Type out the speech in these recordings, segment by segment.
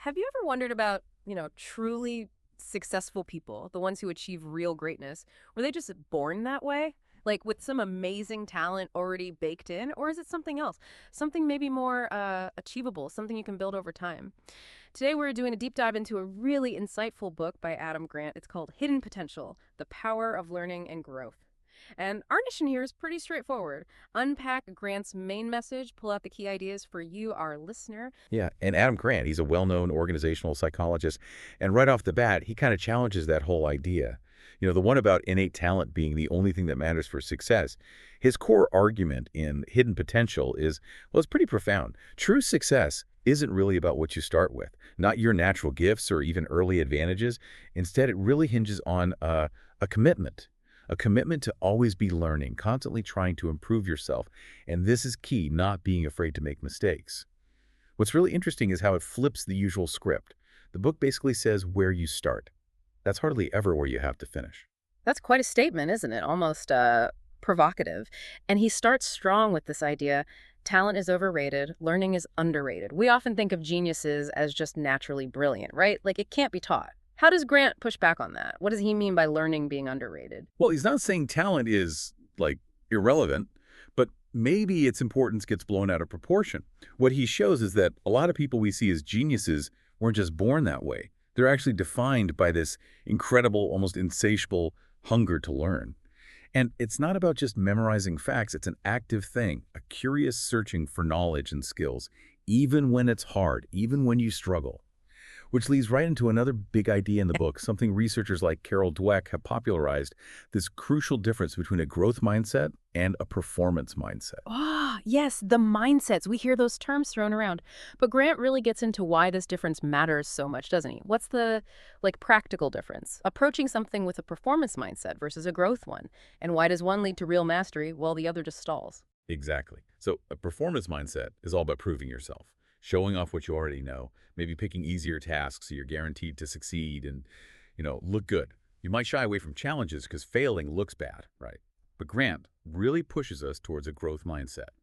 Have you ever wondered about, truly successful people, the ones who achieve real greatness? Were they just born that way? Like with some amazing talent already baked in? Or is it something else? Something maybe more achievable, something you can build over time? Today we're doing a deep dive into a really insightful book by Adam Grant. It's called Hidden Potential: The Power of Learning and Growth. And our mission here is pretty straightforward. Unpack Grant's main message, pull out the key ideas for you, our listener. Yeah, and Adam Grant, he's a well-known organizational psychologist, and right off the bat, he kind of challenges that whole idea. The one about innate talent being the only thing that matters for success. His core argument in Hidden Potential is, well, it's pretty profound. True success isn't really about what you start with, not your natural gifts or even early advantages. Instead, it really hinges on a commitment. A commitment to always be learning, constantly trying to improve yourself. And this is key, not being afraid to make mistakes. What's really interesting is how it flips the usual script. The book basically says where you start. That's hardly ever where you have to finish. That's quite a statement, isn't it? Almost provocative. And he starts strong with this idea: talent is overrated, learning is underrated. We often think of geniuses as just naturally brilliant, right? Like it can't be taught. How does Grant push back on that? What does he mean by learning being underrated? Well, he's not saying talent is, irrelevant, but maybe its importance gets blown out of proportion. What he shows is that a lot of people we see as geniuses weren't just born that way. They're actually defined by this incredible, almost insatiable hunger to learn. And it's not about just memorizing facts. It's an active thing, a curious searching for knowledge and skills, even when it's hard, even when you struggle. Which leads right into another big idea in the book, something researchers like Carol Dweck have popularized: this crucial difference between a growth mindset and a performance mindset. Ah, yes, the mindsets. We hear those terms thrown around. But Grant really gets into why this difference matters so much, doesn't he? What's the practical difference? Approaching something with a performance mindset versus a growth one. And why does one lead to real mastery while the other just stalls? Exactly. So a performance mindset is all about proving yourself, showing off what you already know, maybe picking easier tasks so you're guaranteed to succeed and, look good. You might shy away from challenges because failing looks bad, right? But Grant really pushes us towards a growth mindset.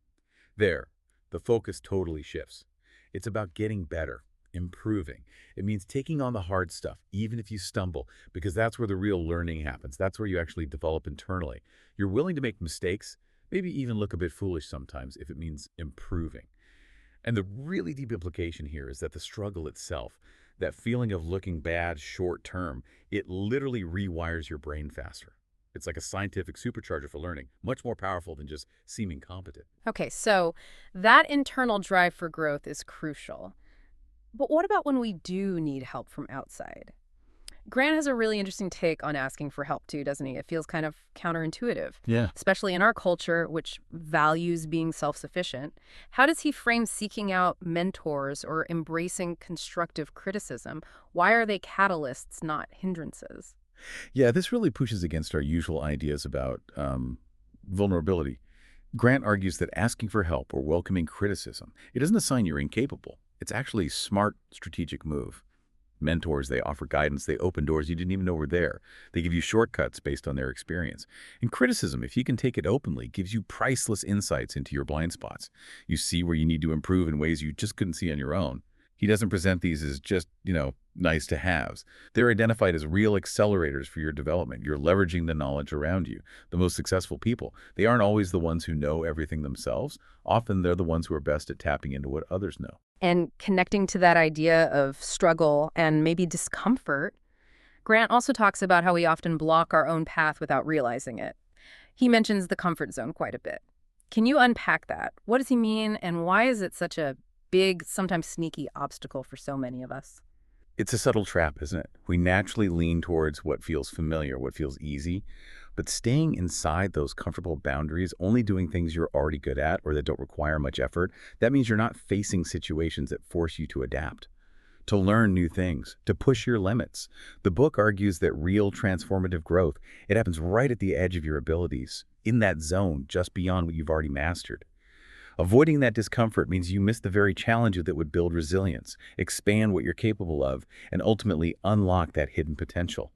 There, the focus totally shifts. It's about getting better, improving. It means taking on the hard stuff, even if you stumble, because that's where the real learning happens. That's where you actually develop internally. You're willing to make mistakes, maybe even look a bit foolish sometimes if it means improving. And the really deep implication here is that the struggle itself, that feeling of looking bad short term, it literally rewires your brain faster. It's like a scientific supercharger for learning, much more powerful than just seeming competent. Okay, so that internal drive for growth is crucial. But what about when we do need help from outside? Grant has a really interesting take on asking for help too, doesn't he? It feels kind of counterintuitive, Yeah. especially in our culture, which values being self-sufficient. How does he frame seeking out mentors or embracing constructive criticism? Why are they catalysts, not hindrances? Yeah, this really pushes against our usual ideas about vulnerability. Grant argues that asking for help or welcoming criticism, it doesn't assign you're incapable. It's actually a smart strategic move. Mentors, they offer guidance, they open doors you didn't even know were there. They give you shortcuts based on their experience. And criticism, if you can take it openly, gives you priceless insights into your blind spots. You see where you need to improve in ways you just couldn't see on your own. He doesn't present these as just, nice to haves. They're identified as real accelerators for your development. You're leveraging the knowledge around you. The most successful people, they aren't always the ones who know everything themselves. Often they're the ones who are best at tapping into what others know. And connecting to that idea of struggle and maybe discomfort, Grant also talks about how we often block our own path without realizing it. He mentions the comfort zone quite a bit. Can you unpack that? What does he mean, and why is it such a big, sometimes sneaky obstacle for so many of us? It's a subtle trap, isn't it? We naturally lean towards what feels familiar, what feels easy, but staying inside those comfortable boundaries, only doing things you're already good at or that don't require much effort, that means you're not facing situations that force you to adapt, to learn new things, to push your limits. The book argues that real transformative growth, it happens right at the edge of your abilities, in that zone just beyond what you've already mastered. Avoiding that discomfort means you miss the very challenge that would build resilience, expand what you're capable of, and ultimately unlock that hidden potential.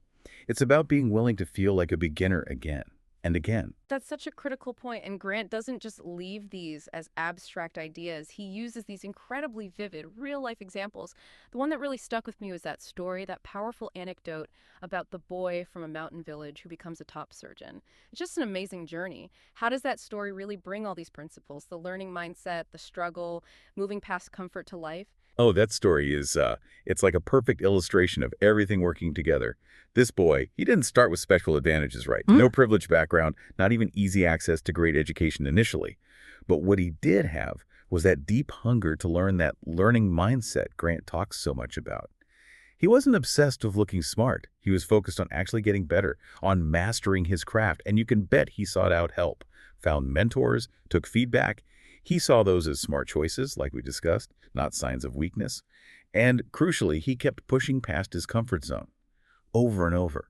It's about being willing to feel like a beginner again, and again. That's such a critical point, and Grant doesn't just leave these as abstract ideas. He uses these incredibly vivid, real-life examples. The one that really stuck with me was that story, that powerful anecdote about the boy from a mountain village who becomes a top surgeon. It's just an amazing journey. How does that story really bring all these principles, the learning mindset, the struggle, moving past comfort to life? Oh, that story is, it's like a perfect illustration of everything working together. This boy, he didn't start with special advantages, right? Hmm? No privileged background, not even easy access to great education initially. But what he did have was that deep hunger to learn, that learning mindset Grant talks so much about. He wasn't obsessed with looking smart. He was focused on actually getting better, on mastering his craft, and you can bet he sought out help, found mentors, took feedback. He saw those as smart choices, like we discussed, not signs of weakness. And crucially, he kept pushing past his comfort zone over and over,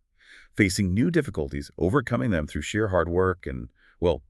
facing new difficulties, overcoming them through sheer hard work and, well,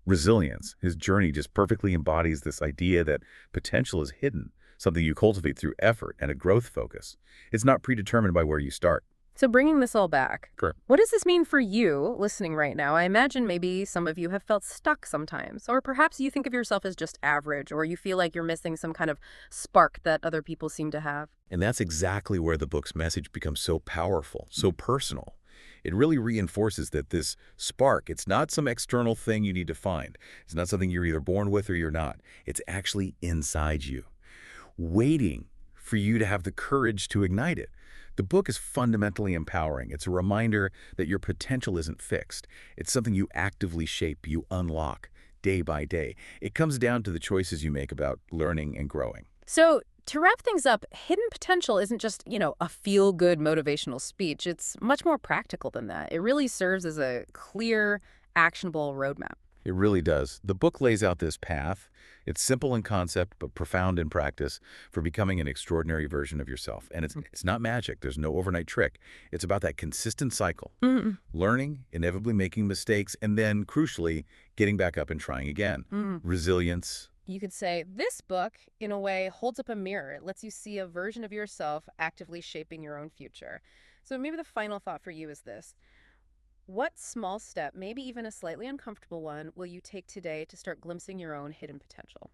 resilience. His journey just perfectly embodies this idea that potential is hidden, something you cultivate through effort and a growth focus. It's not predetermined by where you start. So bringing this all back, Sure. what does this mean for you listening right now? I imagine maybe some of you have felt stuck sometimes, or perhaps you think of yourself as just average, or you feel like you're missing some kind of spark that other people seem to have. And that's exactly where the book's message becomes so powerful, so personal. It really reinforces that this spark, it's not some external thing you need to find. It's not something you're either born with or you're not. It's actually inside you, waiting for you to have the courage to ignite it. The book is fundamentally empowering. It's a reminder that your potential isn't fixed. It's something you actively shape, you unlock day by day. It comes down to the choices you make about learning and growing. So to wrap things up, hidden potential isn't just, a feel-good motivational speech. It's much more practical than that. It really serves as a clear, actionable roadmap. It really does. The book lays out this path. It's simple in concept, but profound in practice for becoming an extraordinary version of yourself. And it's not magic. There's no overnight trick. It's about that consistent cycle. Mm, Learning, inevitably making mistakes, and then, crucially, getting back up and trying again. mm. Resilience. You could say this book, in a way, holds up a mirror. It lets you see a version of yourself actively shaping your own future. So maybe the final thought for you is this. What small step, maybe even a slightly uncomfortable one, will you take today to start glimpsing your own hidden potential?